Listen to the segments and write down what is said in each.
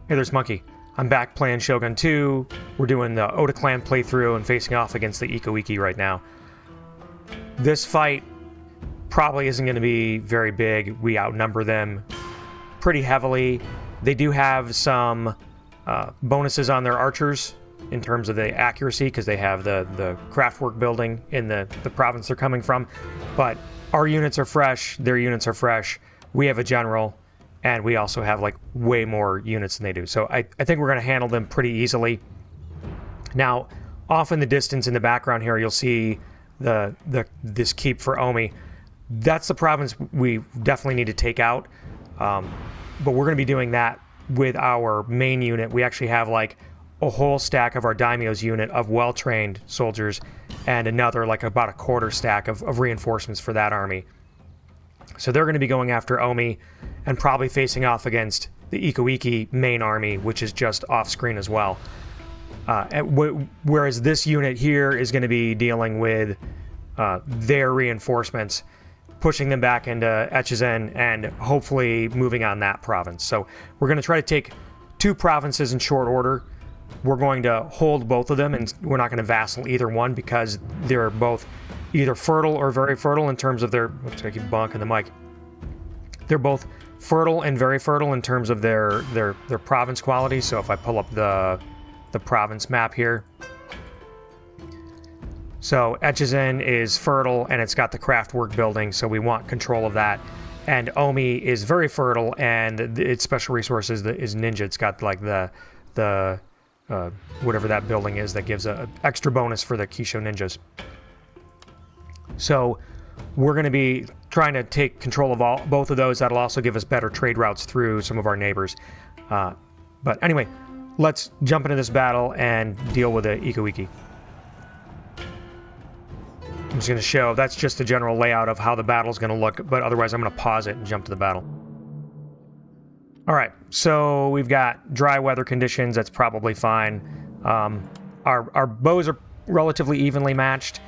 Hey, there's Monkey. I'm back playing Shogun 2. We're doing the Oda Clan playthrough and facing off against the Ikko Ikki right now. This fight probably isn't going to be very big. We outnumber them pretty heavily. They do have some bonuses on their archers in terms of the accuracy because they have the craftwork building in the province they're coming from. But our units are fresh. Their units are fresh. We have a general. And we also have, like, way more units than they do. So I think we're going to handle them pretty easily. Now, off in the distance in the background here, you'll see this keep for Omi. That's the province we definitely need to take out. But we're going to be doing that with our main unit. We actually have, like, a whole stack of our daimyo's unit of well-trained soldiers and another, like, about a quarter stack of reinforcements for that army. So they're going to be going after Omi and probably facing off against the Ikko Ikki main army, which is just off-screen as well. Whereas this unit here is going to be dealing with their reinforcements, pushing them back into Echizen and hopefully moving on that province. So we're going to try to take two provinces in short order. We're going to hold both of them, and we're not going to vassal either one because they're both either fertile or very fertile in terms of their... Oops, I keep bonking the mic. They're both fertile and very fertile in terms of their province quality. So if I pull up the province map here. So Echizen is fertile and it's got the craftwork building, so we want control of that. And Omi is very fertile and its special resources is ninja. It's got like the whatever that building is that gives a extra bonus for the Kisho ninjas. So we're going to be trying to take control of both of those. That'll also give us better trade routes through some of our neighbors. But anyway, let's jump into this battle and deal with the Ikko Ikki. I'm just going to show, that's just the general layout of how the battle's going to look, but otherwise I'm going to pause it and jump to the battle. Alright, so we've got dry weather conditions, that's probably fine. Our bows are relatively evenly matched.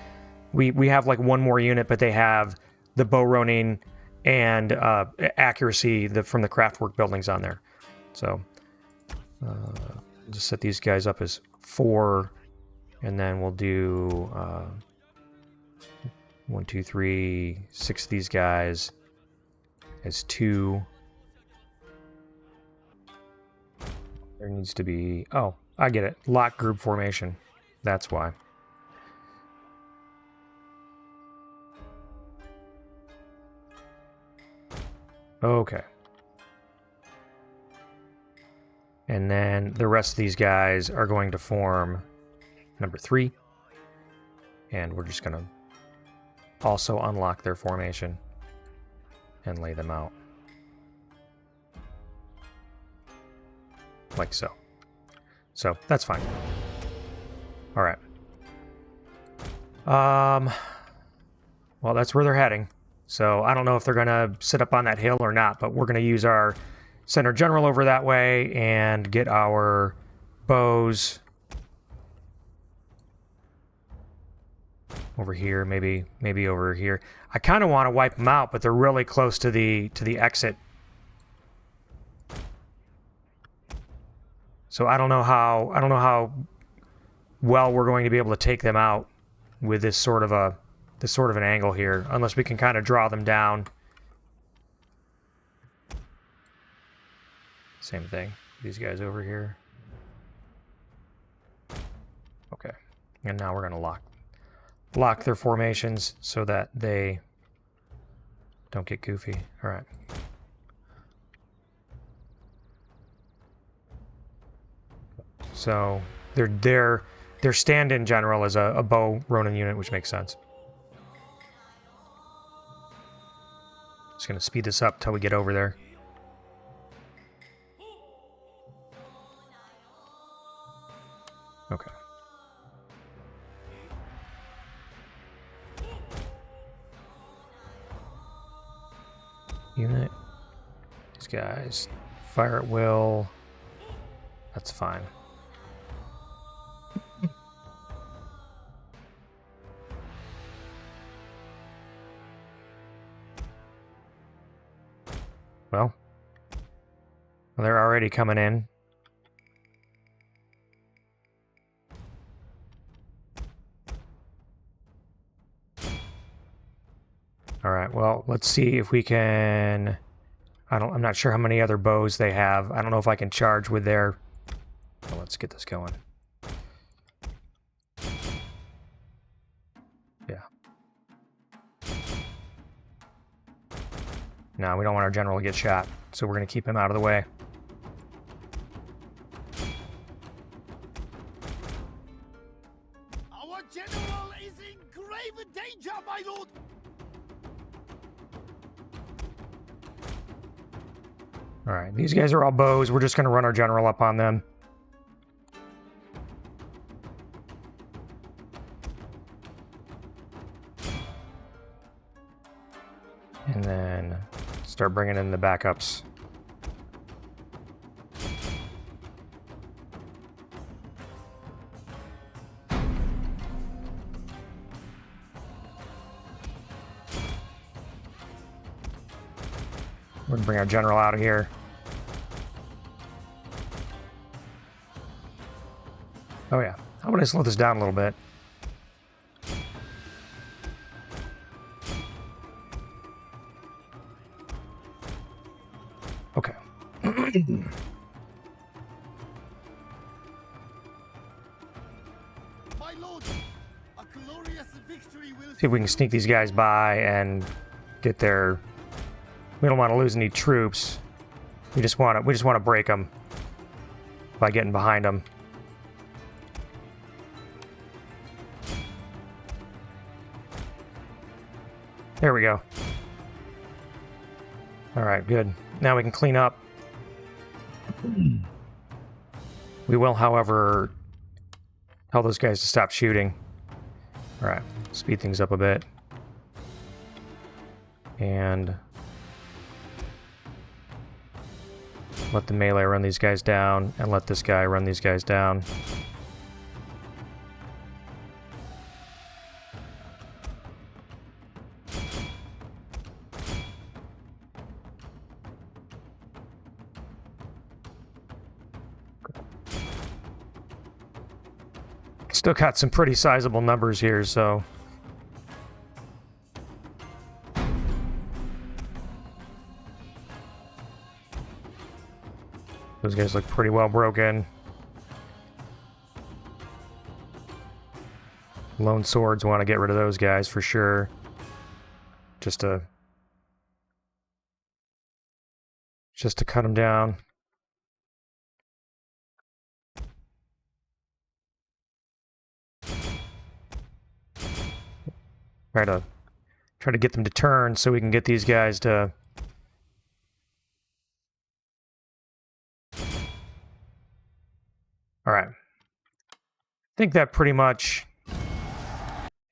We have like one more unit, but they have the bow ronin and accuracy from the craftwork buildings on there. So just set these guys up as 4, and then we'll do 1, 2, 3, 6 of these guys as 2. There needs to be... Oh, I get it. Lock group formation. That's why. Okay. And then the rest of these guys are going to form number 3. And we're just going to also unlock their formation and lay them out. Like so. So, that's fine. Alright. Well, that's where they're heading. So I don't know if they're going to sit up on that hill or not, but we're going to use our center general over that way and get our bows over here, maybe over here. I kind of want to wipe them out, but they're really close to the exit. So I don't know how well we're going to be able to take them out with this sort of an angle here, unless we can kind of draw them down. Same thing. These guys over here. Okay. And now we're going to lock their formations so that they don't get goofy. All right. So their stand-in general is a bow ronin unit, which makes sense. Just going to speed this up till we get over there. Okay. Unit. These guys fire at will. That's fine. Well, they're already coming in. All right, well, let's see if we can... I'm not sure how many other bows they have. I don't know if I can charge with their... Well, let's get this going. Yeah. No, we don't want our general to get shot, so we're going to keep him out of the way. Our general is in grave danger, my lord! Alright, these guys are all bows. We're just going to run our general up on them. And then start bringing in the backups. We're going to bring our general out of here. Oh yeah, how about I slow this down a little bit? Okay. My lord, a glorious victory will... See if we can sneak these guys by and get their... We don't want to lose any troops. We just want to break them by getting behind them. There we go. All right, good. Now we can clean up. We will, however, tell those guys to stop shooting. All right, speed things up a bit. And let the melee run these guys down, and let this guy run these guys down. Still got some pretty sizable numbers here, so... Those guys look pretty well broken. Lone swords, want to get rid of those guys for sure. Just to cut them down. Try to get them to turn so we can get these guys to... Alright. I think that pretty much...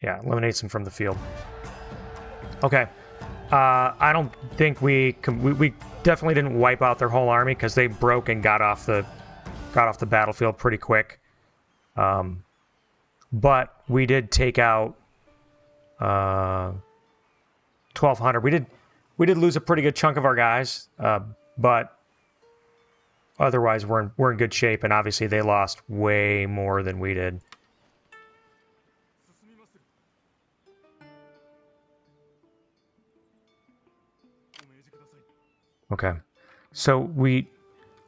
Yeah, eliminates them from the field. Okay. I don't think we definitely didn't wipe out their whole army because they broke and got off the battlefield pretty quick. But we did take out 1,200. We did lose a pretty good chunk of our guys, but otherwise we're in good shape, and obviously they lost way more than we did. Okay, so we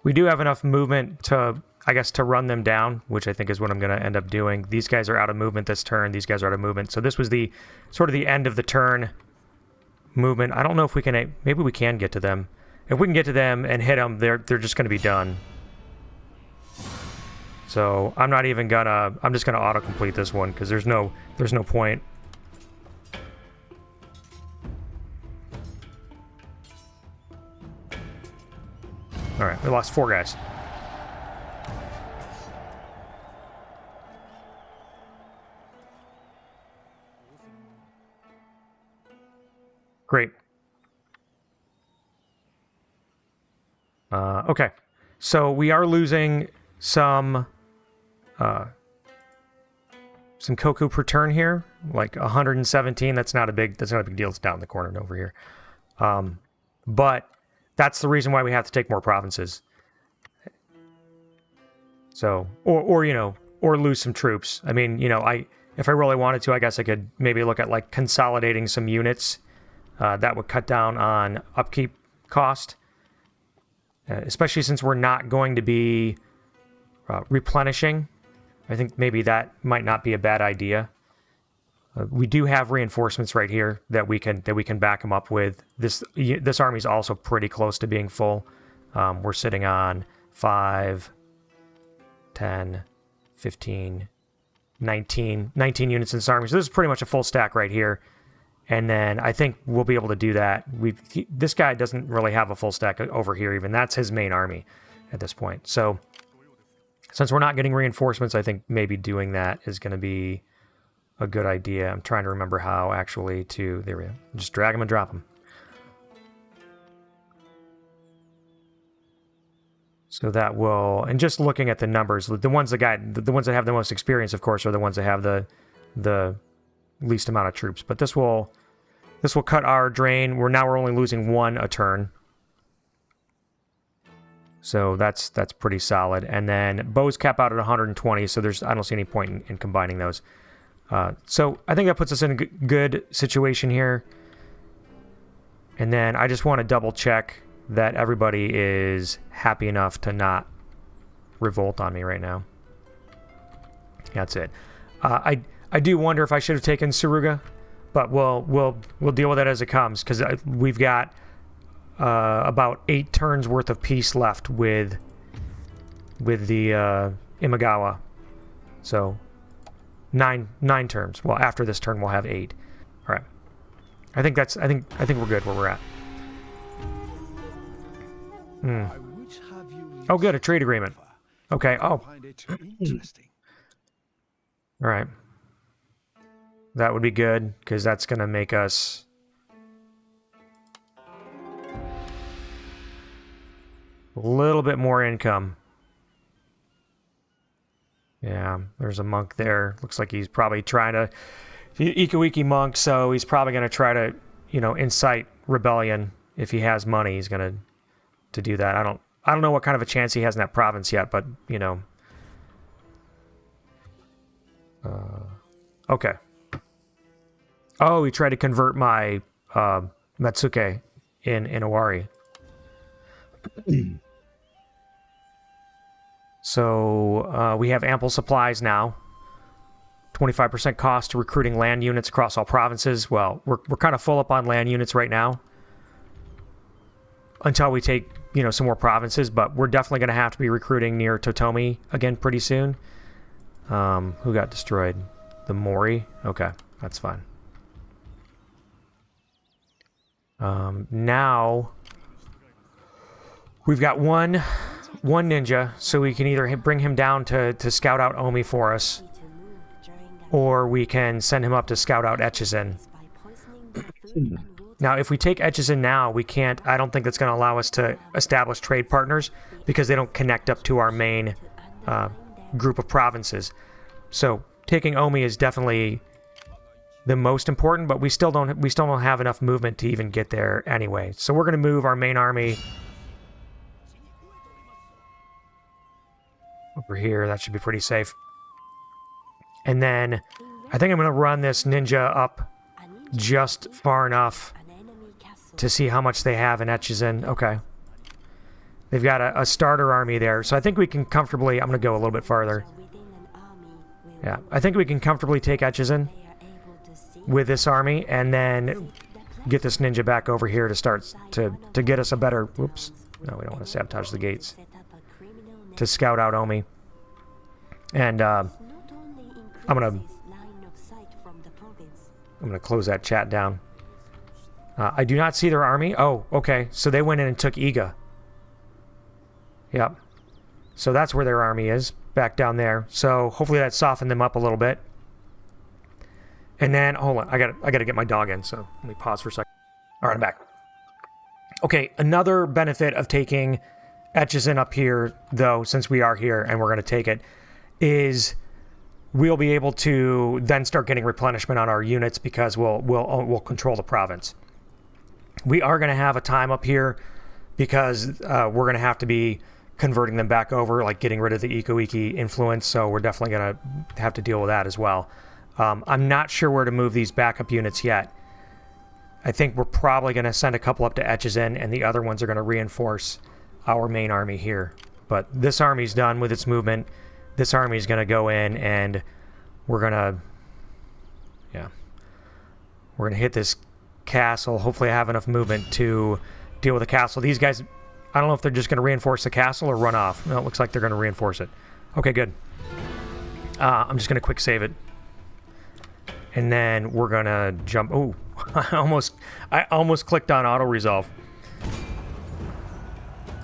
do have enough movement to, I guess, to run them down, which I think is what I'm going to end up doing. These guys are out of movement this turn. These guys are out of movement. So this was the sort of the end of the turn movement. I don't know if we can... Maybe we can get to them. If we can get to them and hit them, they're just going to be done. So I'm not even gonna... I'm just going to auto-complete this one because there's no point. All right, we lost 4 guys. Great. Okay, so we are losing some Koku per turn here, like 117. That's not a big deal. It's down the corner and over here. But that's the reason why we have to take more provinces. So, or you know, or lose some troops. I mean, you know, if I really wanted to, I guess I could maybe look at like consolidating some units That would cut down on upkeep cost, especially since we're not going to be replenishing. I think maybe that might not be a bad idea. We do have reinforcements right here that we can back them up with. This army is also pretty close to being full. We're sitting on 5, 10, 15, 19 units in this army. So this is pretty much a full stack right here. And then I think we'll be able to do that. This guy doesn't really have a full stack over here even. That's his main army at this point. So since we're not getting reinforcements, I think maybe doing that is going to be a good idea. I'm trying to remember how actually to... There we go. Just drag them and drop them. So that will... And just looking at the numbers, the ones that have the most experience, of course, are the ones that have the least amount of troops. But this will cut our drain. We're only losing 1 a turn. So that's pretty solid. And then bows cap out at 120, so I don't see any point in combining those. So I think that puts us in a good situation here. And then I just want to double check that everybody is happy enough to not revolt on me right now. That's it. I do wonder if I should have taken Suruga, but we'll deal with it as it comes, because we've got about 8 turns worth of peace left with the Imagawa. So 9 turns. Well, after this turn we'll have 8. All right. I think we're good where we're at. Oh, good, a trade agreement. Okay. Oh. All right. That would be good, because that's going to make us... a little bit more income. Yeah, there's a monk there. Looks like he's probably trying to... Ikko Ikki monk, so he's probably going to try to, incite rebellion. If he has money, he's going to do that. I don't know what kind of a chance he has in that province yet, but, okay. Oh, he tried to convert my Matsuke in Owari. So we have ample supplies now. 25% cost to recruiting land units across all provinces. Well, we're kind of full up on land units right now until we take some more provinces, but we're definitely going to have to be recruiting near Totomi again pretty soon. Who got destroyed? The Mori? Okay, that's fine. Now we've got one ninja, so we can either bring him down to scout out Omi for us, or we can send him up to scout out Echizen. Now, if we take Echizen now, we can't... I don't think that's going to allow us to establish trade partners, because they don't connect up to our main group of provinces. So taking Omi is definitely the most important, but we still don't have enough movement to even get there anyway. So we're going to move our main army over here. That should be pretty safe. And then I think I'm going to run this ninja up just far enough to see how much they have in Echizen. Okay. They've got a starter army there. So I think we can comfortably... I'm going to go a little bit farther. Yeah. I think we can comfortably take Echizen with this army, and then get this ninja back over here to start to get us a better... Oops. No, we don't want to sabotage the gates. To scout out Omi. And I'm gonna close that chat down. I do not see their army. Oh, okay. So they went in and took Iga. Yep. So that's where their army is, back down there. So hopefully that softened them up a little bit. And then, hold on, I gotta get my dog in, so let me pause for a second. All right, I'm back. Okay, another benefit of taking Echizen up here, though, since we are here and we're going to take it, is we'll be able to then start getting replenishment on our units, because we'll control the province. We are going to have a time up here, because we're going to have to be converting them back over, like getting rid of the Ikko Ikki influence, so we're definitely going to have to deal with that as well. I'm not sure where to move these backup units yet. I think we're probably going to send a couple up to Etchizen, and the other ones are going to reinforce our main army here. But this army's done with its movement. This army's going to go in, and we're going to... Yeah. We're going to hit this castle. Hopefully I have enough movement to deal with the castle. These guys, I don't know if they're just going to reinforce the castle or run off. No, it looks like they're going to reinforce it. Okay, good. I'm just going to quick save it. And then we're going to jump... Oh, I almost clicked on auto-resolve.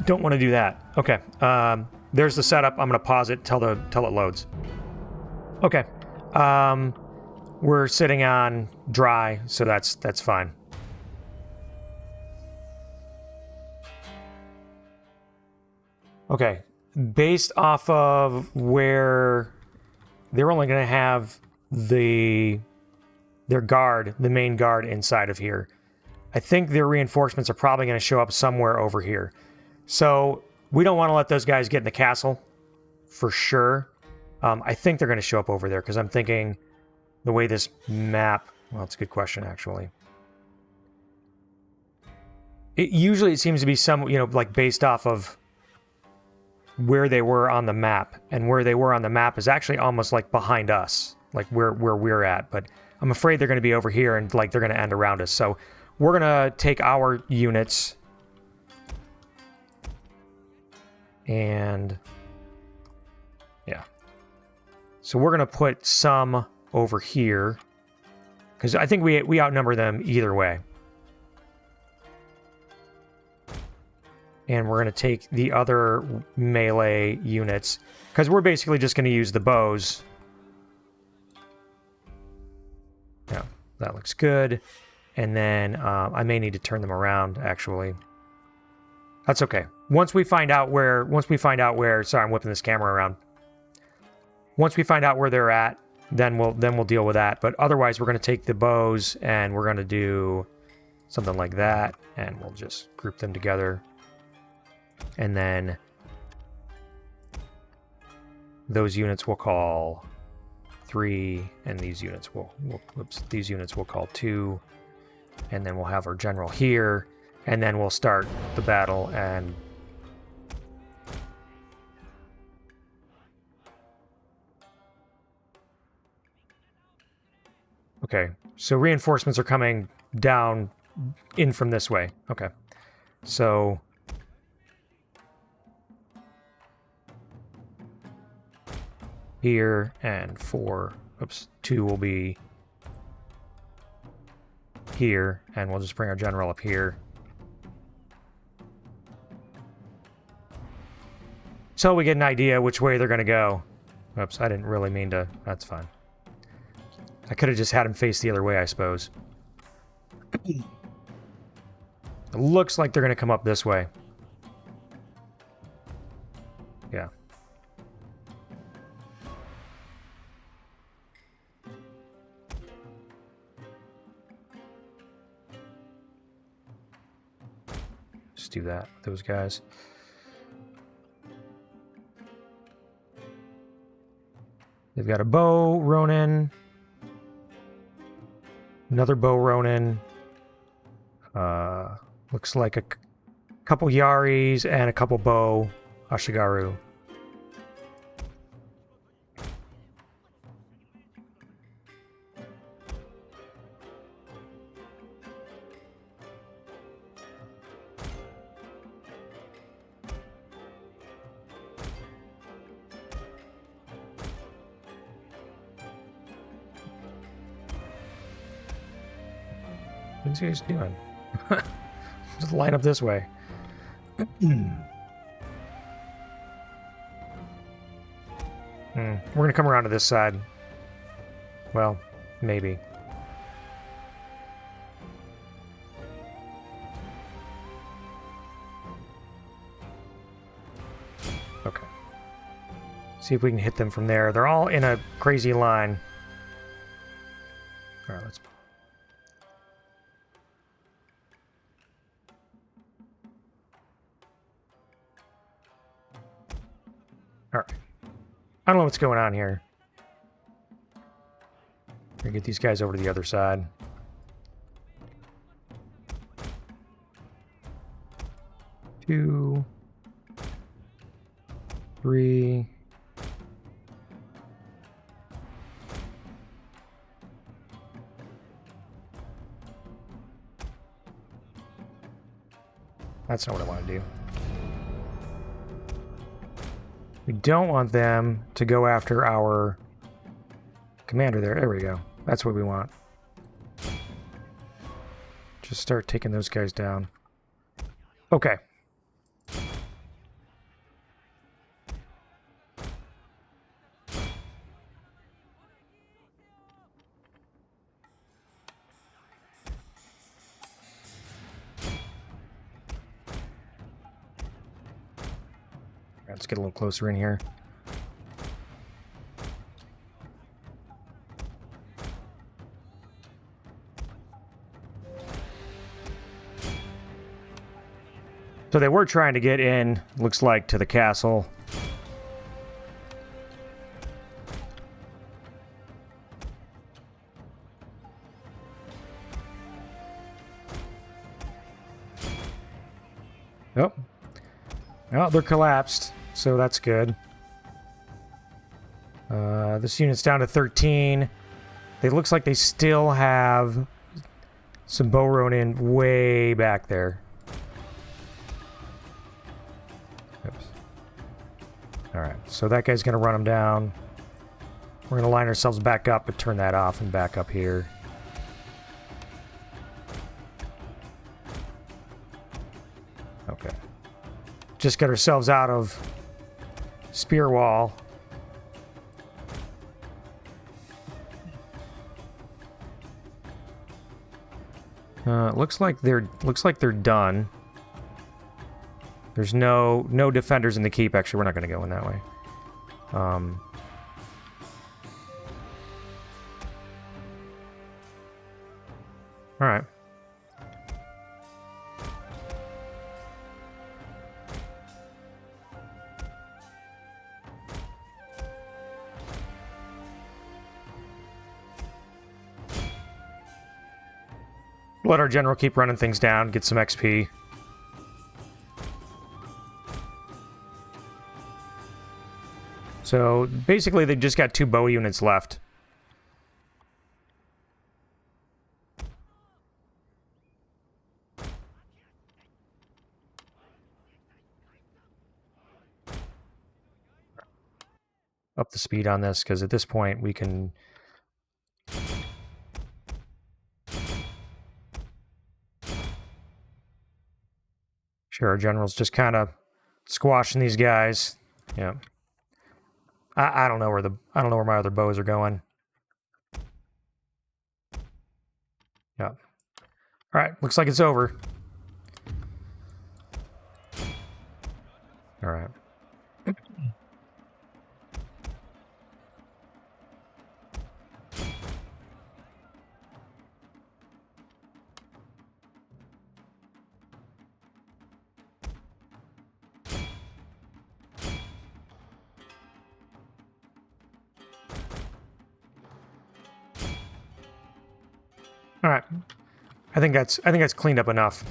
Don't want to do that. Okay. There's the setup. I'm going to pause it till it loads. Okay. We're sitting on dry, so that's fine. Okay. Based off of where they're only going to have their guard, the main guard inside of here. I think their reinforcements are probably going to show up somewhere over here. So we don't want to let those guys get in the castle for sure. I think they're going to show up over there because I'm thinking the way this map... Well, it's a good question, actually. Usually it seems to be some, like based off of where they were on the map. And where they were on the map is actually almost like behind us, like where we're at. But I'm afraid they're going to be over here and like they're going to end around us. So we're going to take our units and yeah. So we're going to put some over here because I think we outnumber them either way. And we're going to take the other melee units because we're basically just going to use the bows. Yeah, that looks good. And then I may need to turn them around, actually. That's okay. Once we find out where... Sorry, I'm whipping this camera around. Once we find out where they're at, then we'll deal with that. But otherwise, we're going to take the bows and we're going to do something like that. And we'll just group them together. And then those units we'll call 3, and these units we'll call 2, and then we'll have our general here, and then we'll start the battle. And okay, so reinforcements are coming down in from this way. Okay, so here, and 2 will be here, and we'll just bring our general up here. So we get an idea which way they're going to go. Oops, I didn't really mean to... That's fine. I could have just had him face the other way, I suppose. It looks like they're going to come up this way. Yeah. Just do that, those guys. They've got a bow Ronin, another bow Ronin, looks like a couple Yaris and a couple bow Ashigaru. What's he guys doing? Just line up this way. We're gonna come around to this side. Well, maybe. Okay. See if we can hit them from there. They're all in a crazy line. All right, let's... All right. I don't know what's going on here. Gonna get these guys over to the other side. 2, 3. That's not what I want to do. We don't want them to go after our commander there. There we go. That's what we want. Just start taking those guys down. Okay. Let's get a little closer in here. So they were trying to get in, looks like, to the castle. Oh. Oh, they're collapsed, so that's good. This unit's down to 13. It looks like they still have some bow Ronin way back there. Oops. Alright, so that guy's going to run them down. We're going to line ourselves back up, but turn that off and back up here. Okay. Just got ourselves out of spear wall. Looks like they're done. There's no defenders in the keep. Actually, we're not going to go in that way. All right. Let our general keep running things down, get some XP. So basically they just got 2 bow units left. Up the speed on this, because at this point we can... Sure, our general's just kind of squashing these guys. Yeah. I don't know where my other bows are going. Yeah. All right, looks like it's over. All right. All right. I think that's cleaned up enough.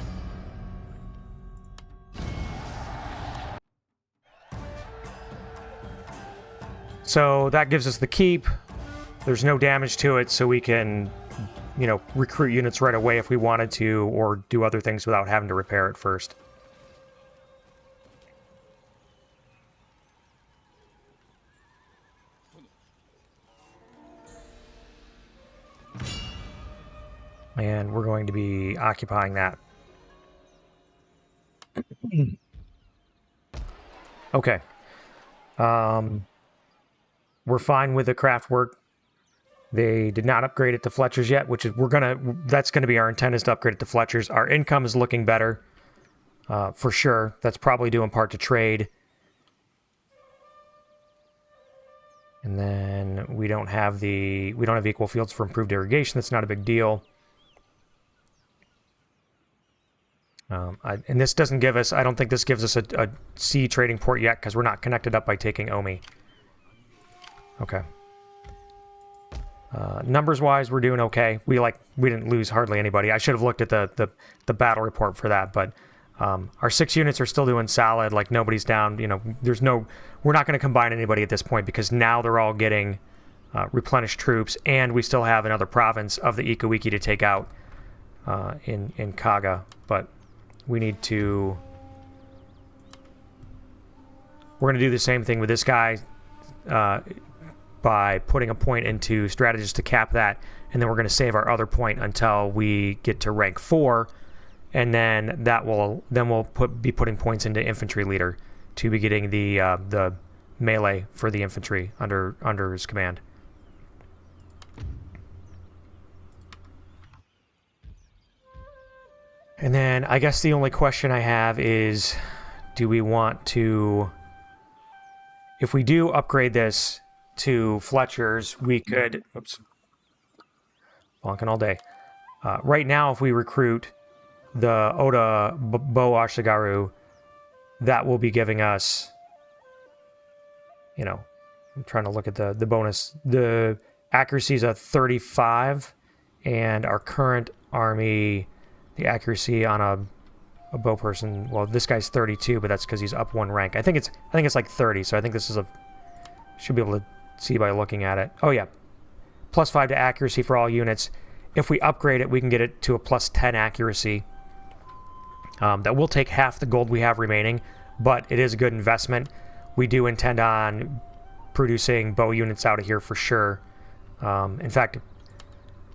So that gives us the keep. There's no damage to it, so we can, you know, recruit units right away if we wanted to, or do other things without having to repair it first. And we're going to be occupying that. Okay. We're fine with the craft work. They did not upgrade it to Fletcher's yet, which is that's gonna be our intent, is to upgrade it to Fletcher's. Our income is looking better, for sure. That's probably due in part to trade. And then we don't have equal fields for improved irrigation. That's not a big deal. And this doesn't give us, I don't think this gives us a sea trading port yet, because we're not connected up by taking Omi. Okay. Numbers-wise, we're doing okay. We didn't lose hardly anybody. I should have looked at the battle report for that, but Our 6 units are still doing solid, like nobody's down. You know, we're not going to combine anybody at this point because now they're all getting replenished troops, and we still have another province of the Ikko Ikki to take out in Kaga. But we need to... We're going to do the same thing with this guy by putting a point into strategist to cap that, and then we're going to save our other point until we get to rank 4, and then we'll be putting points into infantry leader to be getting the melee for the infantry under his command. And then I guess the only question I have is, do we want to... If we do upgrade this to Fletcher's, we could... Oops. Bonking all day. Right now, if we recruit the Oda Bo Ashigaru, that will be giving us... You know, I'm trying to look at the bonus. The accuracy is a 35, and our current army, the accuracy on a bow person, well, this guy's 32, but that's because he's up 1 rank. I think it's like 30, so I think this is should be able to see by looking at it. Oh yeah, +5 to accuracy for all units. If we upgrade it, we can get it to a +10 accuracy. That will take half the gold we have remaining, but it is a good investment. We do intend on producing bow units out of here for sure. In fact,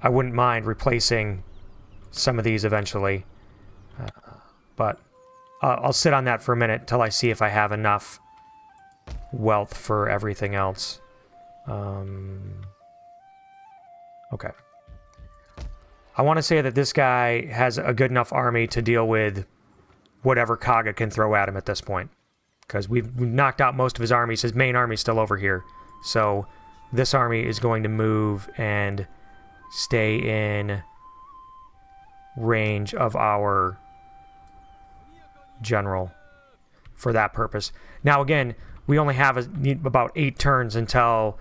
I wouldn't mind replacing some of these eventually. But I'll sit on that for a minute till I see if I have enough wealth for everything else. Okay. I want to say that this guy has a good enough army to deal with whatever Kaga can throw at him at this point. Because we've knocked out most of his armies. His main army's still over here. So this army is going to move and stay in range of our general for that purpose. Now again, we only have about 8 turns until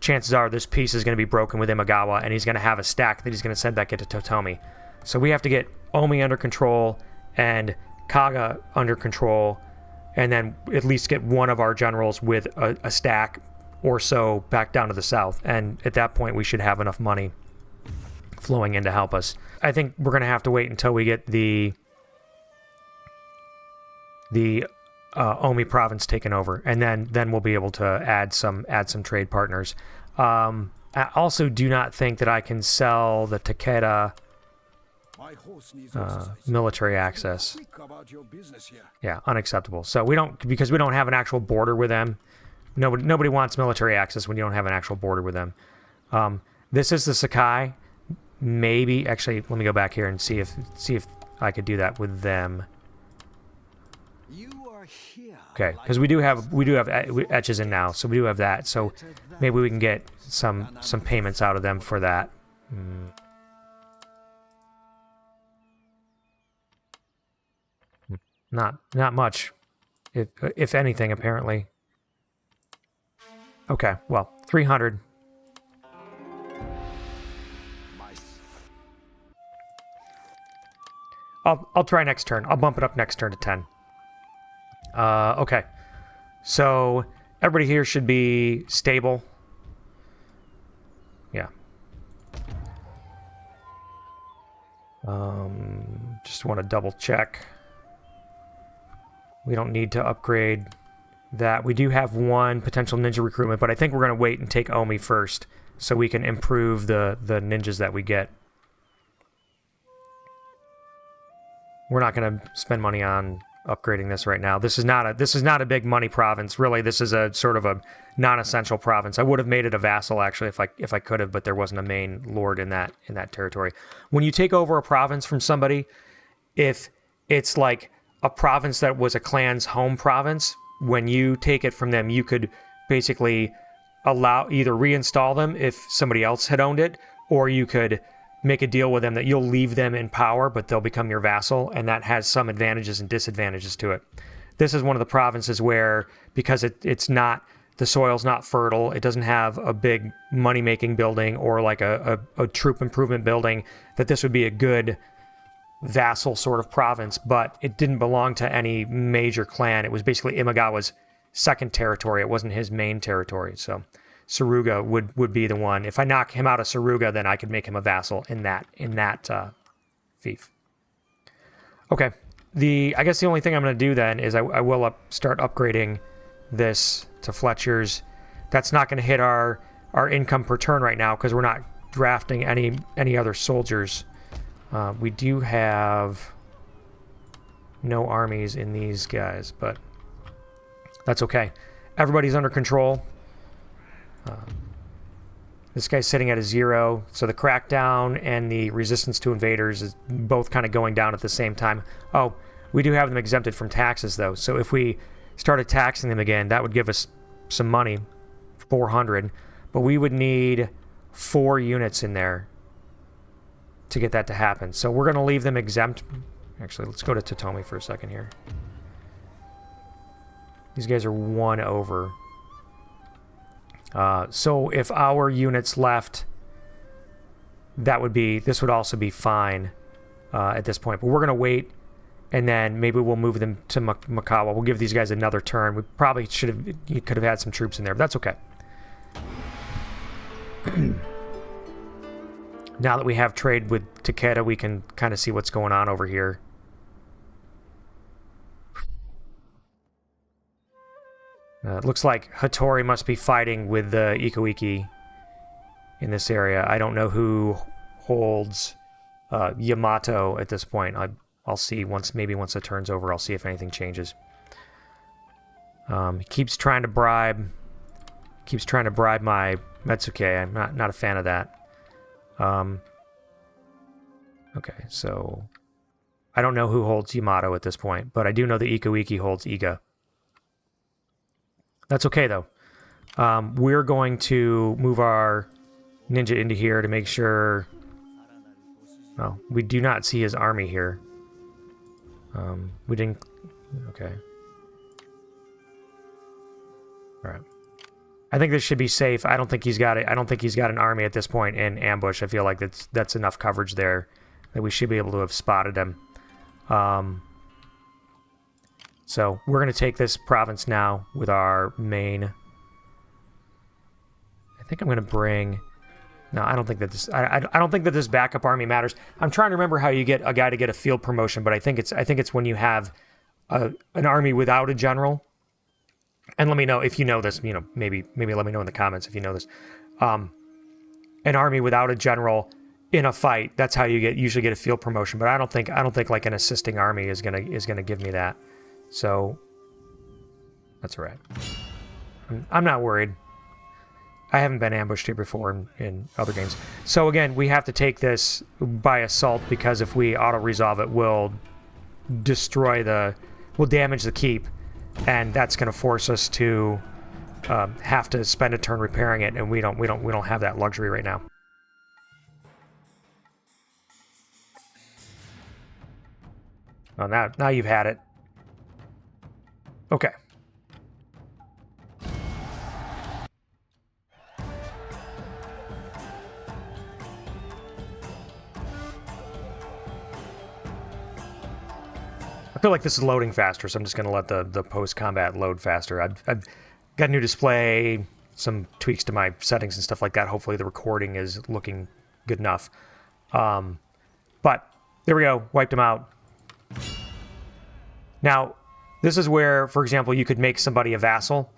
chances are this piece is going to be broken with Imagawa, and he's going to have a stack that he's going to send back into Totomi. So we have to get Omi under control and Kaga under control, and then at least get one of our generals with a stack or so back down to the south. And at that point, we should have enough money flowing in to help us. I think we're going to have to wait until we get the Omi province taken over, and then we'll be able to add some trade partners. I also do not think that I can sell the Takeda military access. Yeah, unacceptable. So because we don't have an actual border with them. Nobody wants military access when you don't have an actual border with them. This is the Sakai. Maybe actually, let me go back here and see if I could do that with them. Okay, because we do have etches in now, so we do have that. So maybe we can get some payments out of them for that. Not much, if anything, apparently. Okay, well, 300. I'll try next turn. I'll bump it up next turn to 10. Okay. So everybody here should be stable. Yeah. Just want to double check. We don't need to upgrade that. We do have 1 potential ninja recruitment, but I think we're going to wait and take Omi first so we can improve the ninjas that we get. We're not going to spend money on upgrading this right now. This is not a big money province. Really, this is a sort of a non-essential province. I would have made it a vassal actually if I could have, but there wasn't a main lord in that territory. When you take over a province from somebody, if it's like a province that was a clan's home province, when you take it from them, you could basically either reinstall them if somebody else had owned it, or you could make a deal with them that you'll leave them in power, but they'll become your vassal, and that has some advantages and disadvantages to it. This is one of the provinces where, because it's not, the soil's not fertile, it doesn't have a big money-making building or like a troop improvement building, that this would be a good vassal sort of province, but it didn't belong to any major clan. It was basically Imagawa's second territory. It wasn't his main territory. So Saruga would be the one. If I knock him out of Saruga, then I could make him a vassal in that fief. Okay. I guess the only thing I'm going to do then is I will start upgrading this to Fletcher's. That's not going to hit our income per turn right now because we're not drafting any other soldiers. We do have no armies in these guys, but that's okay. Everybody's under control. This guy's sitting at a 0, so the crackdown and the resistance to invaders is both kind of going down at the same time. Oh, we do have them exempted from taxes, though, so if we started taxing them again, that would give us some money, 400, but we would need 4 units in there to get that to happen. So we're going to leave them exempt. Actually, let's go to Totomi for a second here. These guys are 1 over. So if our units left, this would also be fine at this point. But we're going to wait, and then maybe we'll move them to Makawa. We'll give these guys another turn. We probably you could have had some troops in there, but that's okay. Now that we have trade with Takeda, we can kind of see what's going on over here. It looks like Hattori must be fighting with the Ikko Ikki in this area. I don't know who holds Yamato at this point. I'll see maybe once the turn's over. I'll see if anything changes. He keeps trying to bribe my Metsuke. I'm not a fan of that. Okay, so I don't know who holds Yamato at this point, but I do know the Ikko Ikki holds Iga. That's okay, though. We're going to move our ninja into here to make sure... Well, we do not see his army here. We didn't... Okay. Alright. I think this should be safe. I don't think he's got it. I don't think he's got an army at this point in ambush. I feel like that's enough coverage there that we should be able to have spotted him. So we're going to take this province now with our main. I think I'm going to bring. No, I don't think that this. I don't think that this backup army matters. I'm trying to remember how you get a guy to get a field promotion, but I think it's when you have an army without a general. And let me know if you know this. Maybe let me know in the comments if you know this. An army without a general in a fight. That's how you usually get a field promotion. But I don't think like an assisting army is gonna give me that. So that's all right. I'm not worried. I haven't been ambushed here before in other games. So again, we have to take this by assault because if we auto-resolve it, we'll damage the keep, and that's going to force us to have to spend a turn repairing it, and we don't have that luxury right now. Well, now you've had it. Okay. I feel like this is loading faster, so I'm just going to let the post-combat load faster. I've got a new display, some tweaks to my settings and stuff like that. Hopefully the recording is looking good enough. But there we go. Wiped them out. Now, this is where, for example, you could make somebody a vassal.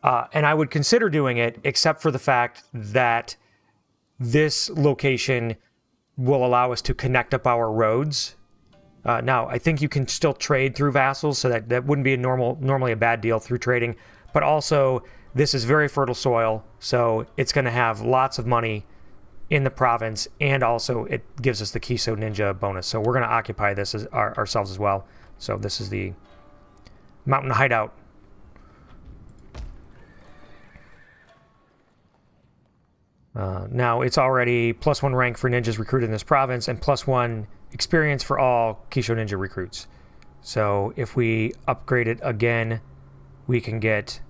And I would consider doing it, except for the fact that this location will allow us to connect up our roads. Now, I think you can still trade through vassals, so that wouldn't be normally a bad deal through trading. But also, this is very fertile soil, so it's going to have lots of money in the province, and also it gives us the Kiso Ninja bonus. So we're going to occupy this ourselves as well. So this is the mountain hideout. Now, it's already +1 rank for ninjas recruited in this province, and +1 experience for all Kisho Ninja recruits. So if we upgrade it again, we can get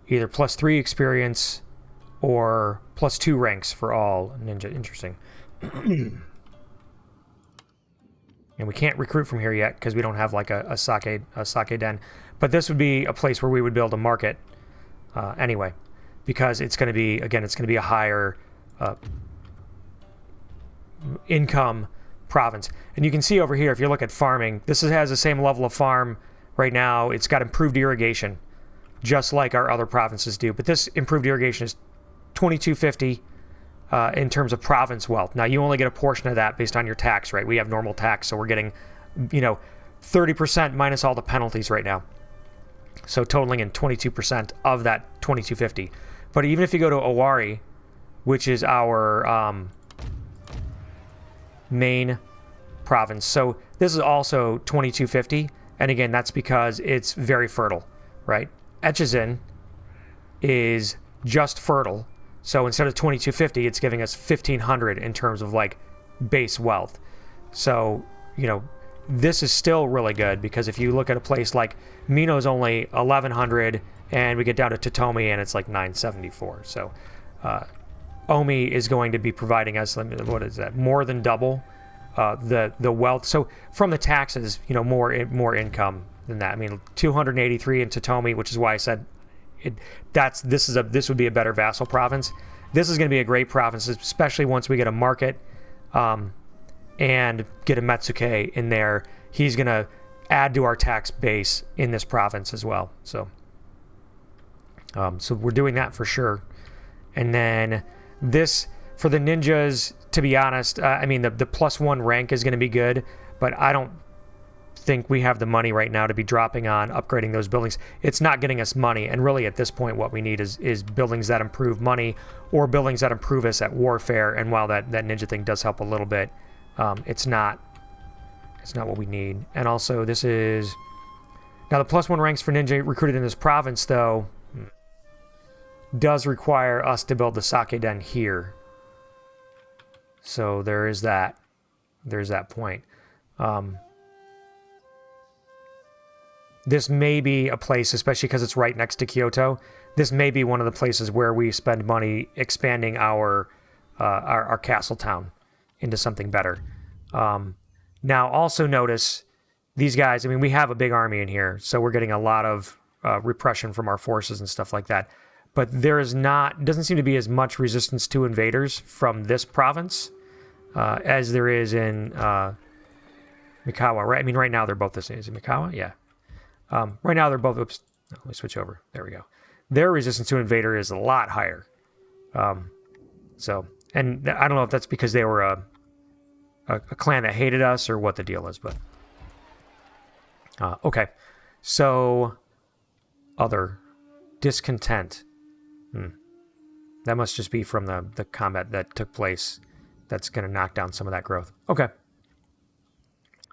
either +3 experience or +2 ranks for all ninja. Interesting. And we can't recruit from here yet because we don't have like a sake den. But this would be a place where we would build a market anyway, because it's going to be, again, it's going to be a higher income province. And you can see over here, if you look at farming, this has the same level of farm right now. It's got improved irrigation, just like our other provinces do. But this improved irrigation is 2250 in terms of province wealth. Now, you only get a portion of that based on your tax, right? We have normal tax, so we're getting, 30% minus all the penalties right now. So totaling in 22% of that 2250. But even if you go to Owari, which is our main province, so this is also 2250, and again, that's because it's very fertile, right? Etchizin is just fertile, so instead of 2250, it's giving us 1500 in terms of like base wealth. So, this is still really good, because if you look at a place like Mino's only 1100, and we get down to Totomi and it's like 974. So Omi is going to be providing us, what is that, more than double the wealth. So from the taxes, more income than that. I mean, 283 in Totomi, which is why I said this would be a better vassal province. This is going to be a great province, especially once we get a market and get a Metsuke in there. He's going to add to our tax base in this province as well. So we're doing that for sure. And then this, for the ninjas, to be honest, the +1 rank is going to be good, but I don't think we have the money right now to be dropping on upgrading those buildings. It's not getting us money, and really at this point what we need is buildings that improve money, or buildings that improve us at warfare. And while that ninja thing does help a little bit, it's not what we need. And also, this is now the +1 ranks for ninja recruited in this province, though, does require us to build the sake den here. So there is that. There's that point. This may be a place, especially because it's right next to Kyoto, this may be one of the places where we spend money expanding our castle town into something better. Now, also notice these guys, we have a big army in here, so we're getting a lot of repression from our forces and stuff like that. But doesn't seem to be as much resistance to invaders from this province as there is in Mikawa, right? Right now they're both the same. Is it Mikawa? Yeah. Right now they're both, oops, let me switch over. There we go. Their resistance to invader is a lot higher. And I don't know if that's because they were a clan that hated us or what the deal is, but okay. So other discontent. That must just be from the combat that took place. That's going to knock down some of that growth. Okay.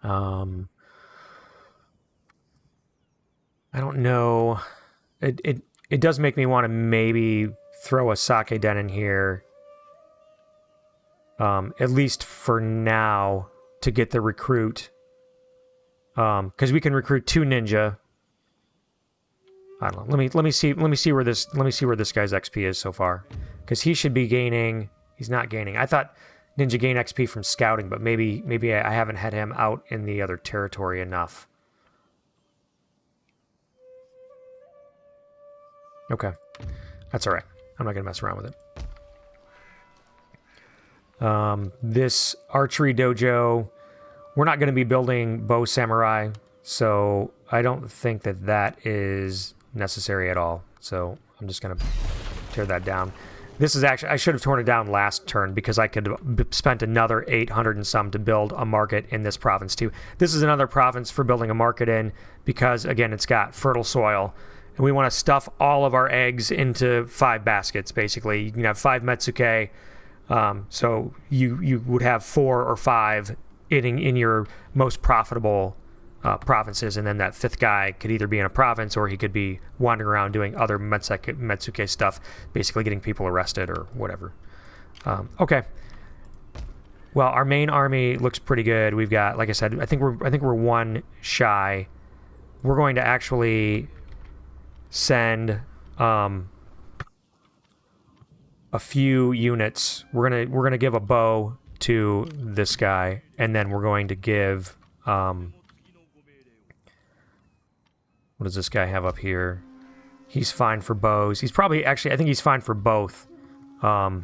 I don't know. It does make me want to maybe throw a sake den in here. At least for now, to get the recruit. Because we can recruit 2 ninja. I don't know. Let me see where this guy's XP is so far. Because he should be gaining. He's not gaining. I thought ninja gain XP from scouting, but maybe I haven't had him out in the other territory enough. Okay. That's alright. I'm not going to mess around with it. This archery dojo, we're not going to be building bow samurai, so I don't think that is necessary at all. So I'm just going to tear that down. This is actually, I should have torn it down last turn because I could have spent another 800 and some to build a market in this province too. This is another province for building a market in because, again, it's got fertile soil. And we want to stuff all of our eggs into 5 baskets, basically. You can have 5 Metsuke, so you would have 4 or 5 in your most profitable provinces, and then that 5th guy could either be in a province or he could be wandering around doing other Metsuke stuff, basically getting people arrested or whatever. Okay. Well, our main army looks pretty good. We've got, like I said, I think we're 1 shy. We're going to actually send a few units. We're gonna give a bow to this guy, and then we're going to give What does this guy have up here? He's fine for bows. He's probably, actually, I think he's fine for both. I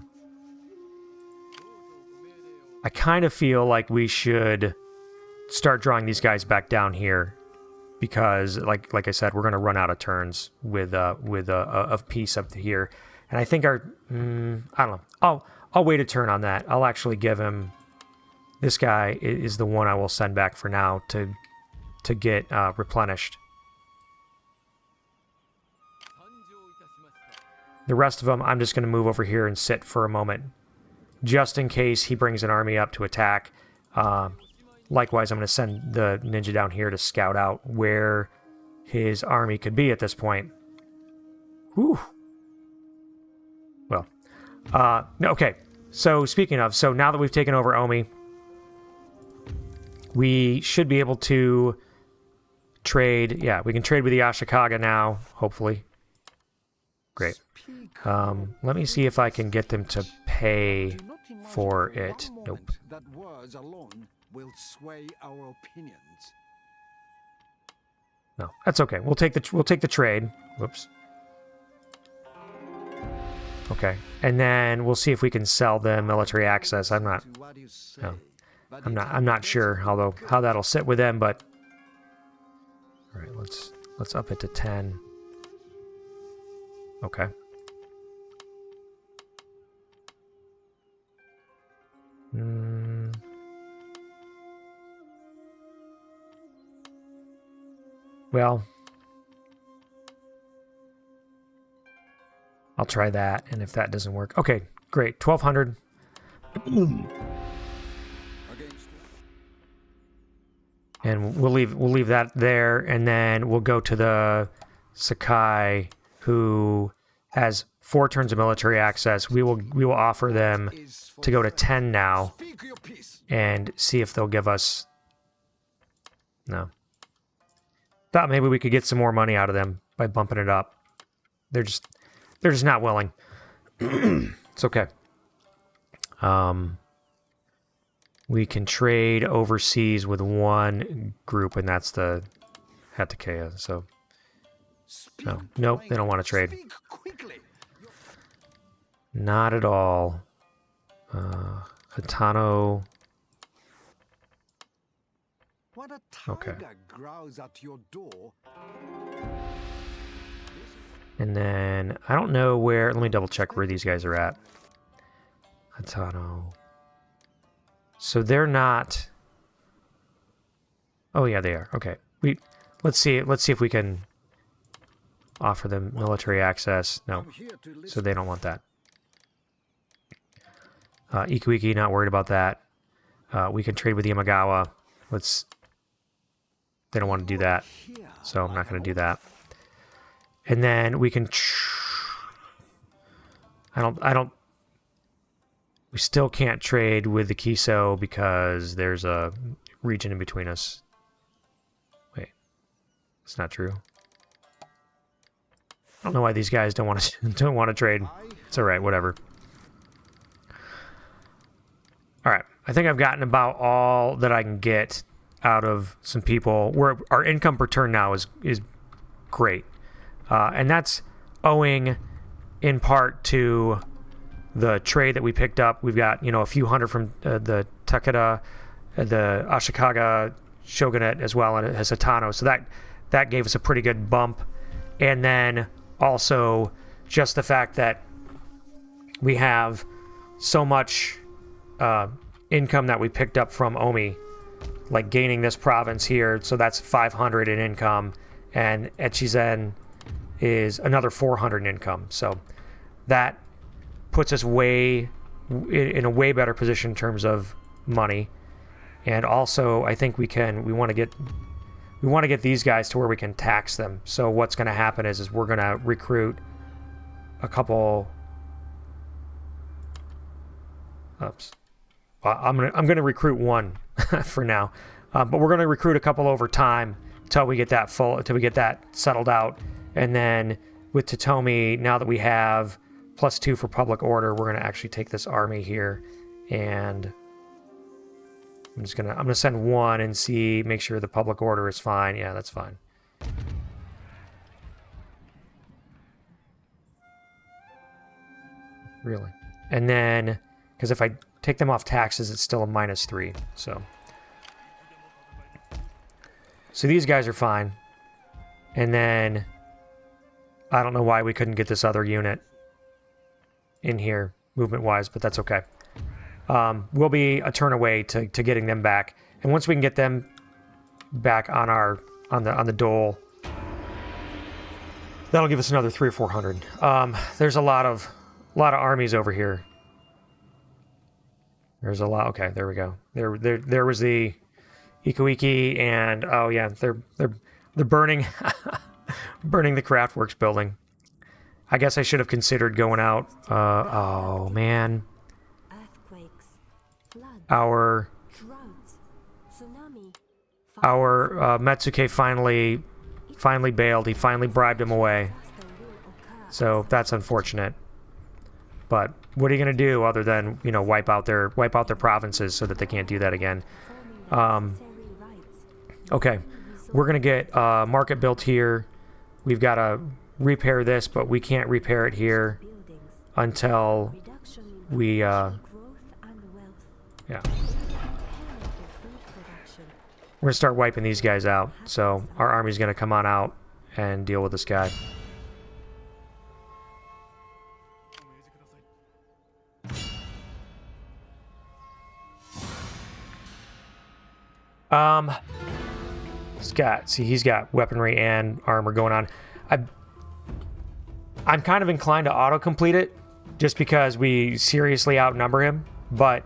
kind of feel like we should start drawing these guys back down here, because, like I said, we're going to run out of turns with a piece up here, and I think our, I don't know. I'll wait a turn on that. I'll actually give him. This guy is the one I will send back for now to get replenished. The rest of them, I'm just going to move over here and sit for a moment, just in case he brings an army up to attack. Likewise, I'm going to send the ninja down here to scout out where his army could be at this point. Whew. Well, okay. So speaking of, so now that we've taken over Omi, we should be able to trade. Yeah, we can trade with the Ashikaga now, hopefully. Great. Let me see if I can get them to pay for it. Nope. That words alone will sway our opinions. No, that's okay. We'll take the trade. Whoops. Okay, and then we'll see if we can sell the military access. I'm not sure how that'll sit with them, but all right, let's up it to 10. Okay. Well, I'll try that, and if that doesn't work, okay, great, 1,200. And we'll leave that there, and then we'll go to the Sakai, who has 4 turns of military access. We will offer them to go to 10 now, and see if they'll give us. No. Thought maybe we could get some more money out of them by bumping it up. They're just not willing. It's okay. We can trade overseas with one group, and that's the Hatakeya. So, no, nope, they don't want to trade. Not at all. Hitano. Okay. And then, I don't know where. Let me double check where these guys are at. Hitano. So they're not. Oh yeah, they are. Okay. Let's see if we can offer them military access. No. So they don't want that. Ikko Ikki, not worried about that. We can trade with Yamagawa. They don't want to do that, so I'm not going to do that. And then we can. We still can't trade with the Kiso because there's a region in between us. Wait, it's not true. I don't know why these guys don't want to trade. It's all right, whatever. All right, I think I've gotten about all that I can get out of some people. Our income per turn now is great, and that's owing in part to the trade that we picked up. We've got a few hundred from the Takeda, the Ashikaga shogunate as well, and it has Hitano, so that gave us a pretty good bump. And then also just the fact that we have so much income that we picked up from Omi, like gaining this province here, so that's 500 in income, and Echizen is another 400 in income. So that puts us in a way better position in terms of money. And also, I think we want to get these guys to where we can tax them. So what's going to happen is we're going to recruit a couple. Oops. I'm gonna recruit one for now, but we're gonna recruit a couple over time until we get that settled out. And then with Totomi, now that we have +2 for public order, we're gonna actually take this army here and I'm gonna send one and see, make sure the public order is fine. Yeah, that's fine. Really? And then, because if I take them off taxes, it's still a -3. So these guys are fine. And then I don't know why we couldn't get this other unit in here movement-wise, but that's okay. We'll be a turn away to getting them back, and once we can get them back on our on the dole, that'll give us another 300 or 400. There's a lot of armies over here. There's a lot. Okay, there we go. There was the Ikko Ikki, and oh yeah, they're burning burning the Craftworks building. I guess I should have considered going out. Oh man. Our Metsuke finally bailed. He finally bribed him away. So that's unfortunate. But what are you gonna do other than, you know, wipe out their provinces so that they can't do that again? Okay, we're gonna get market built here. We've got to repair this, but we can't repair it here until we yeah. We're gonna start wiping these guys out. So our army's gonna come on out and deal with this guy. He's got weaponry and armor going on. I'm kind of inclined to auto-complete it, just because we seriously outnumber him, but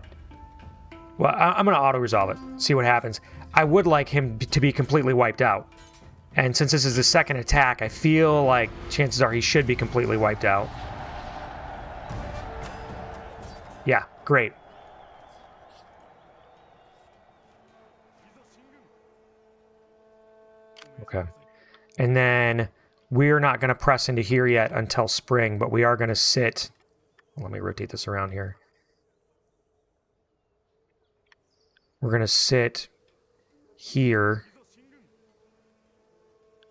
well, I'm going to auto-resolve it, see what happens. I would like him to be completely wiped out, and since this is the second attack, I feel like chances are he should be completely wiped out. Yeah, great. Okay. And then we're not going to press into here yet until spring, but we are going to sit. Let me rotate this around here. We're going to sit here.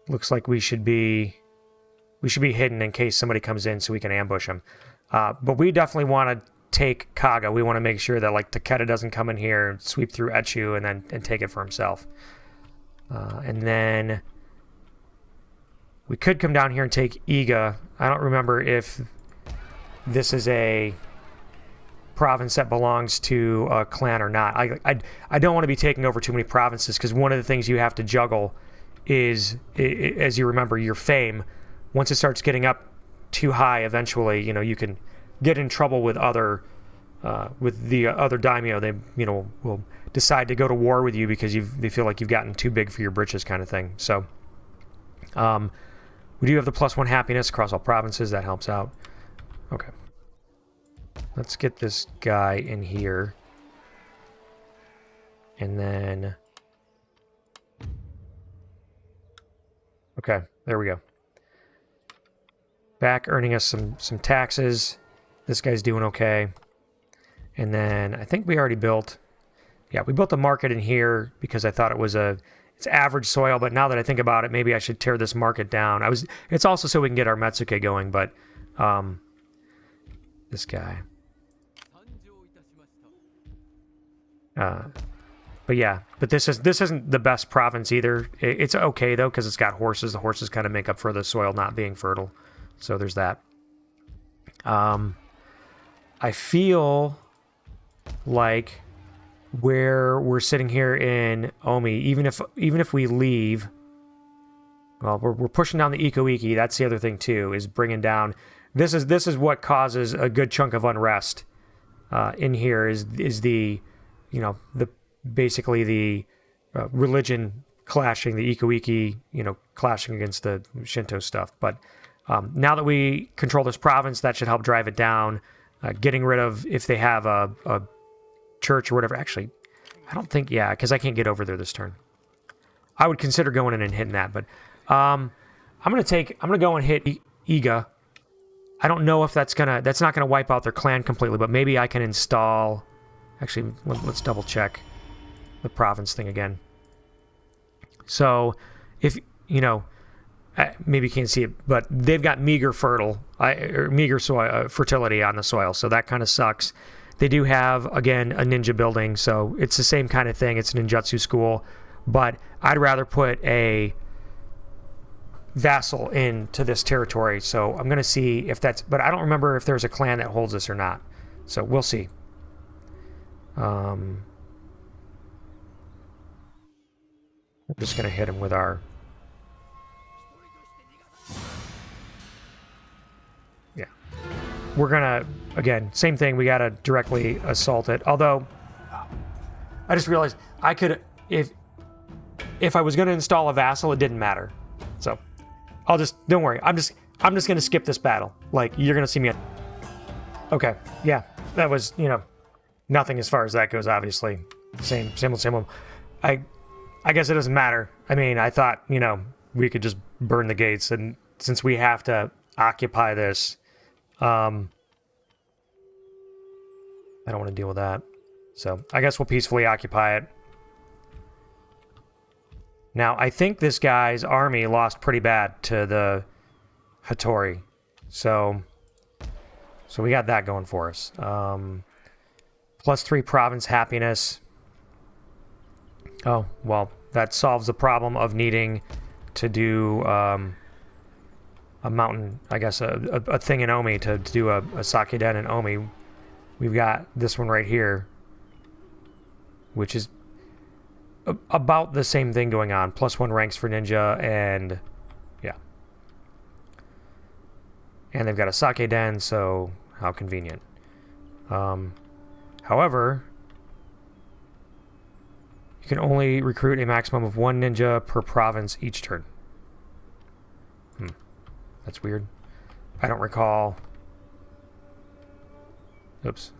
Looks like we should be hidden in case somebody comes in so we can ambush them. But we definitely want to take Kaga. We want to make sure that like Takeda doesn't come in here and sweep through Echu and take it for himself. And then we could come down here and take Iga. I don't remember if this is a province that belongs to a clan or not. I don't want to be taking over too many provinces, because one of the things you have to juggle is, as you remember, your fame. Once it starts getting up too high, eventually, you know, you can get in trouble with the other daimyo. They, you know, will decide to go to war with you because they feel like you've gotten too big for your britches, kind of thing. So, we do have the +1 happiness across all provinces. That helps out. Okay. Let's get this guy in here. And then... Okay, there we go. Back earning us some taxes. This guy's doing okay. And then I think we already built... Yeah, we built a market in here because I thought it's average soil, but now that I think about it, maybe I should tear this market down. It's also so we can get our Metsuke going, but this guy. But yeah, but this isn't the best province either. It's okay though, because it's got horses. The horses kind of make up for the soil not being fertile. So there's that. I feel like where we're sitting here in Omi, even if we leave, well, we're pushing down the Ikko Ikki. That's the other thing too, is bringing down. This is what causes a good chunk of unrest in here. Is the, you know, basically the religion clashing, the Ikko Ikki, you know, clashing against the Shinto stuff. But now that we control this province, that should help drive it down. Getting rid of, if they have a church or whatever. Actually, I don't think, yeah, because I can't get over there this turn. I would consider going in and hitting that, but I'm gonna go and hit Iga. I don't know if that's not gonna wipe out their clan completely, but maybe I can install. Actually, let's double check. the province thing again. So, if, you know, maybe you can't see it, but they've got meager meager soil fertility on the soil, so that kind of sucks. They do have, again, a ninja building, so it's the same kind of thing. It's a ninjutsu school, but I'd rather put a vassal into this territory, so I'm going to see if that's... But I don't remember if there's a clan that holds this or not, so we'll see. I'm just going to hit him with our... Yeah. We're going to, again, same thing, we got to directly assault it. Although, I just realized I could... If I was going to install a vassal, it didn't matter. So, I'll just... Don't worry, I'm just going to skip this battle. Like, you're going to see me... Okay, yeah. That was, you know, nothing as far as that goes, obviously. Same. I guess it doesn't matter. I mean, I thought, you know, we could just burn the gates, and since we have to occupy this, I don't want to deal with that. So, I guess we'll peacefully occupy it. Now, I think this guy's army lost pretty bad to the Hattori. So we got that going for us. +3 province happiness. Oh, well, that solves the problem of needing to do a mountain, I guess, a thing in Omi, to do a sake den in Omi. We've got this one right here, which is about the same thing going on. +1 ranks for ninja, and yeah. And they've got a sake den, so how convenient. However, you can only recruit a maximum of 1 ninja per province each turn. That's weird. I don't recall... Oops.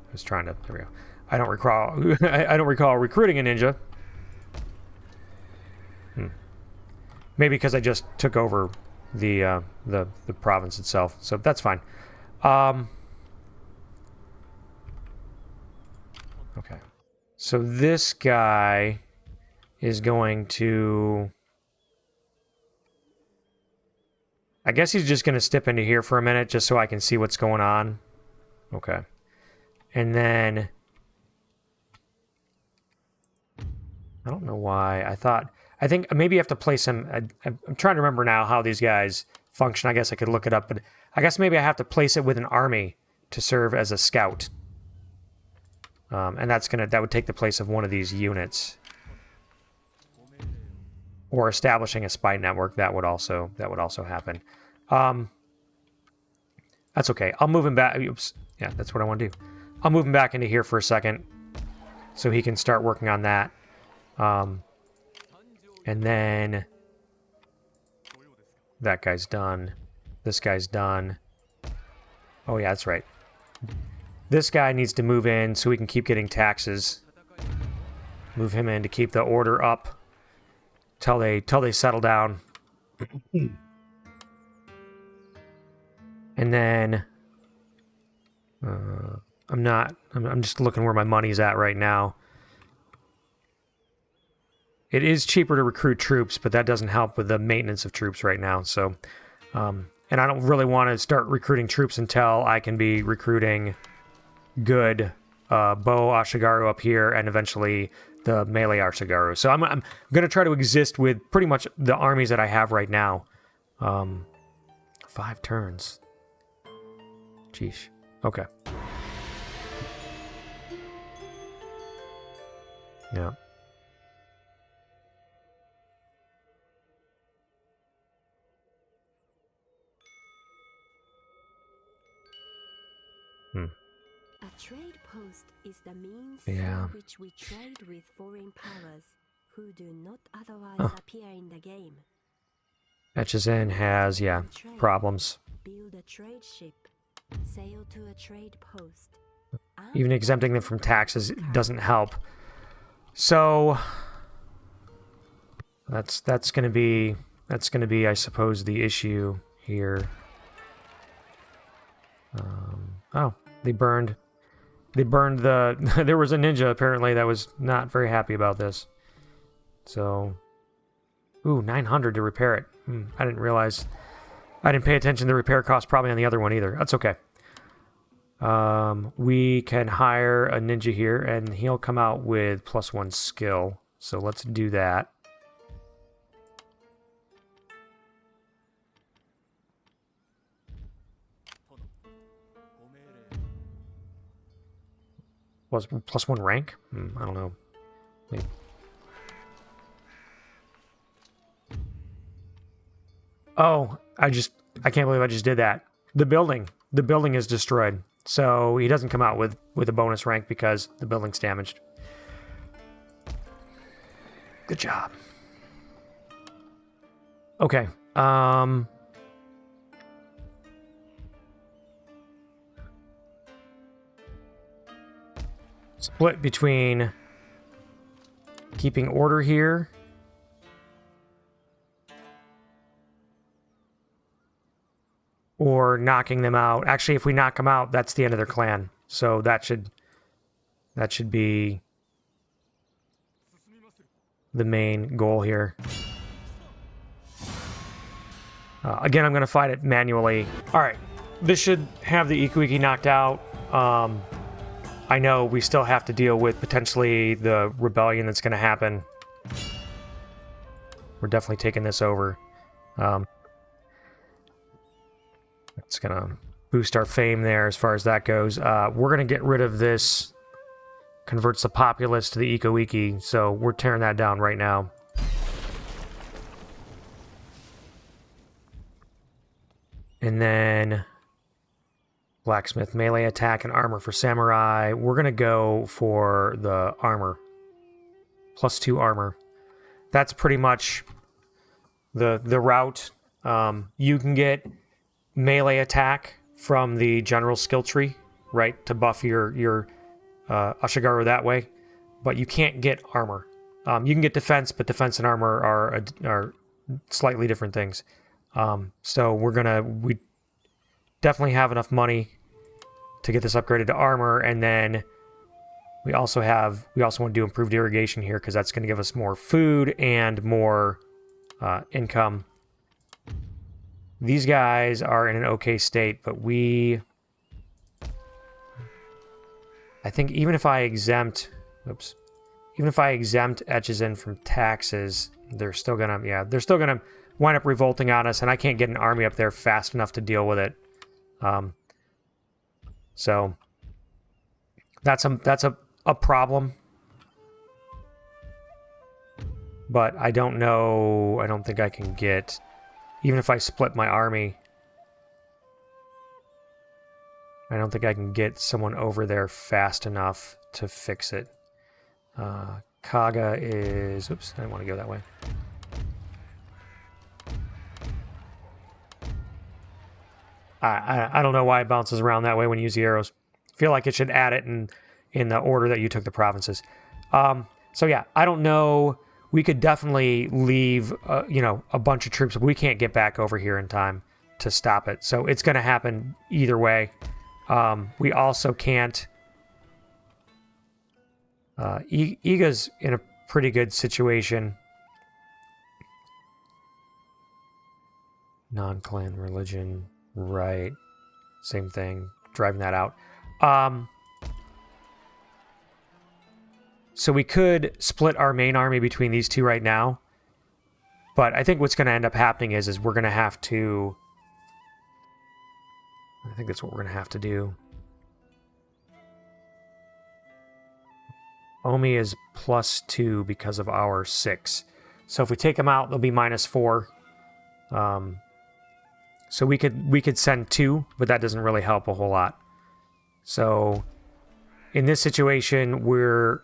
I was trying to... There we go. I don't recall... I don't recall recruiting a ninja. Maybe because I just took over the province itself. So that's fine. Okay. So this guy is going to... I guess he's just going to step into here for a minute just so I can see what's going on. Okay. And then... I don't know why. I think maybe you have to place him... I'm trying to remember now how these guys function. I guess I could look it up, but I guess maybe I have to place it with an army to serve as a scout. And that would take the place of one of these units. Or establishing a spy network, that would also happen. That's okay. I'll move him back. Oops. Yeah, that's what I want to do. I'll move him back into here for a second, so he can start working on that. And then that guy's done. This guy's done. Oh yeah, that's right. This guy needs to move in so we can keep getting taxes. Move him in to keep the order up till they settle down. And then I'm just looking where my money's at right now. It is cheaper to recruit troops, but that doesn't help with the maintenance of troops right now. So, and I don't really want to start recruiting troops until I can be recruiting good Bo Ashigaru up here, and eventually the melee Ashigaru. So I'm going to try to exist with pretty much the armies that I have right now. 5 turns. Jeez. Okay. Yeah. A trade post is the means Yeah. through which we trade with foreign powers who do not otherwise appear in the game. Etchizen has, yeah, problems. Build a trade ship, sail to a trade post. Even exempting them from taxes doesn't help. So that's gonna be, I suppose, the issue here. Oh, they burned They burned the... there was a ninja, apparently, that was not very happy about this. So... Ooh, 900 to repair it. I didn't realize... I didn't pay attention to the repair cost probably on the other one either. That's okay. We can hire a ninja here, and he'll come out with +1 skill. So let's do that. +1 rank? I don't know. Wait. Oh, I can't believe I just did that. The building is destroyed. So he doesn't come out with a bonus rank because the building's damaged. Good job. Okay. Split between keeping order here or knocking them out. Actually, if we knock them out, that's the end of their clan. So that should be the main goal here. Again, I'm going to fight it manually. All right, this should have the Ikko Ikki knocked out. I know we still have to deal with potentially the rebellion that's going to happen. We're definitely taking this over. It's going to boost our fame there as far as that goes. We're going to get rid of this. Converts the populace to the Ikko Ikki, so we're tearing that down right now. And then blacksmith, melee attack, and armor for samurai. We're going to go for the armor. +2 armor. That's pretty much the route. You can get melee attack from the general skill tree, right, to buff your Ashigaru that way, but you can't get armor. You can get defense, but defense and armor are slightly different things. So we definitely have enough money to get this upgraded to armor, and then we also want to do improved irrigation here because that's going to give us more food and more income. These guys are in an okay state, but I think even if I exempt Etchizen from taxes, they're still gonna wind up revolting on us, and I can't get an army up there fast enough to deal with it. So that's a problem. But I don't know. I don't think I can get, even if I split my army, I don't think I can get someone over there fast enough to fix it. Kaga is... Oops, I didn't want to go that way. I don't know why it bounces around that way when you use the arrows. I feel like it should add it in the order that you took the provinces. So yeah, I don't know. We could definitely leave, a bunch of troops, but we can't get back over here in time to stop it. So it's going to happen either way. We also can't... Iga's in a pretty good situation. Non-clan religion, right. Same thing, driving that out. So we could split our main army between these two right now. But I think what's going to end up happening is we're going to have to... I think that's what we're going to have to do. Omi is +2 because of our 6. So if we take them out, they'll be -4. So we could send 2, but that doesn't really help a whole lot. So in this situation, in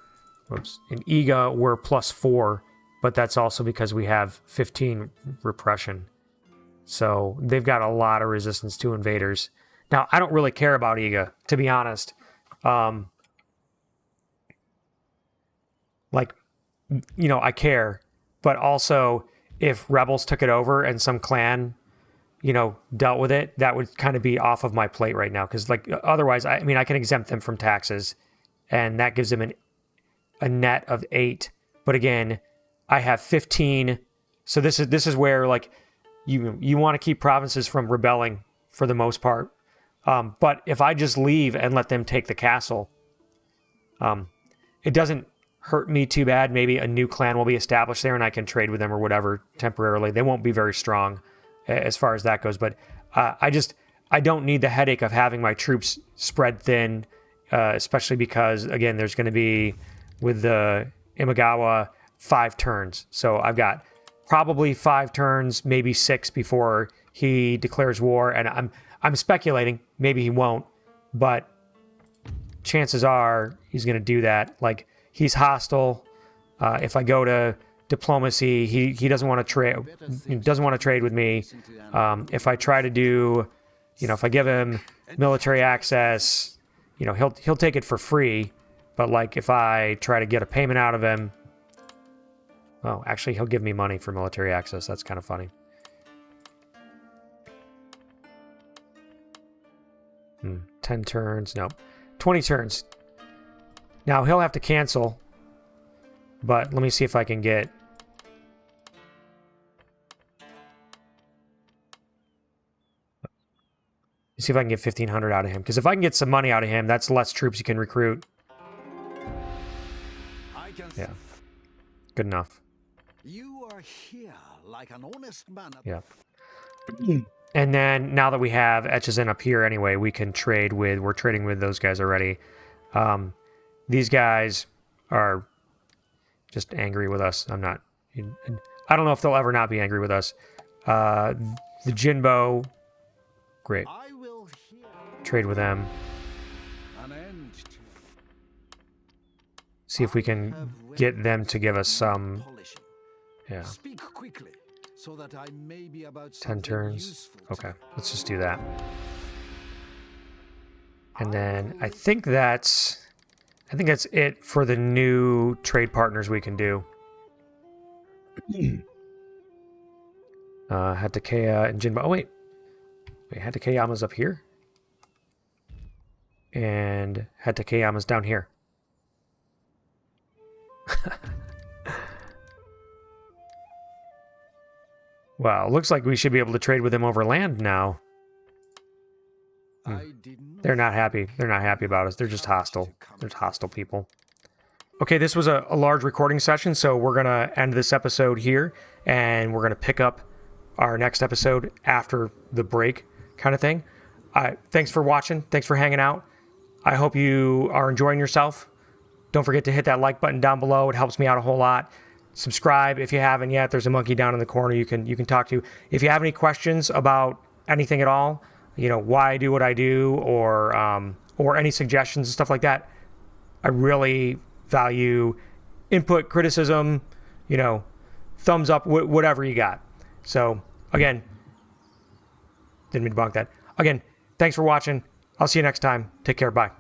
Iga, we're +4, but that's also because we have 15 repression. So they've got a lot of resistance to invaders. Now, I don't really care about Iga, to be honest. I care. But also, if rebels took it over and some clan dealt with it, that would kind of be off of my plate right now. Because like otherwise, I mean, I can exempt them from taxes, and that gives them a net of 8. But again, I have 15. So this is where like you want to keep provinces from rebelling for the most part. But if I just leave and let them take the castle, it doesn't hurt me too bad. Maybe a new clan will be established there and I can trade with them or whatever temporarily. They won't be very strong as far as that goes. But I don't need the headache of having my troops spread thin, especially because, again, there's going to be, with the Imagawa, 5 turns. So I've got probably 5 turns, maybe 6 before he declares war. And I'm speculating. Maybe he won't. But chances are he's going to do that. Like, he's hostile. If I go to diplomacy, he doesn't want to trade. He doesn't want to trade with me. If I try to do, if I give him military access, he'll take it for free. But like, if I try to get a payment out of him, oh, actually, he'll give me money for military access. That's kind of funny. 10 turns. No, 20 turns. Now he'll have to cancel. But let me see if I can get... see if I can get 1,500 out of him. Because if I can get some money out of him, that's less troops you can recruit. Yeah. Good enough. You are here like an honest man. Yeah. And then, now that we have Echizen up here anyway, we can trade with... we're trading with those guys already. These guys are just angry with us. I don't know if they'll ever not be angry with us. The Jinbo, great. Trade with them. See if we can get them to give us some... yeah. 10 turns. Okay, let's just do that. And then I think that's it for the new trade partners we can do. Hatakeya and Jinba. Oh, wait, Hatakeyama's up here. And Hatakeyama's down here. Wow, looks like we should be able to trade with them over land now. They're not happy. They're not happy about us. They're just hostile. They're hostile people. Okay, this was a large recording session, so we're going to end this episode here, and we're going to pick up our next episode after the break kind of thing. Thanks for watching. Thanks for hanging out. I hope you are enjoying yourself. Don't forget to hit that like button down below. It helps me out a whole lot. Subscribe if you haven't yet. There's a monkey down in the corner you can talk to. If you have any questions about anything at all, why I do what I do, or any suggestions and stuff like that, I really value input, criticism, thumbs up, whatever you got. So again, didn't mean to bonk that. Again, thanks for watching. I'll see you next time. Take care. Bye.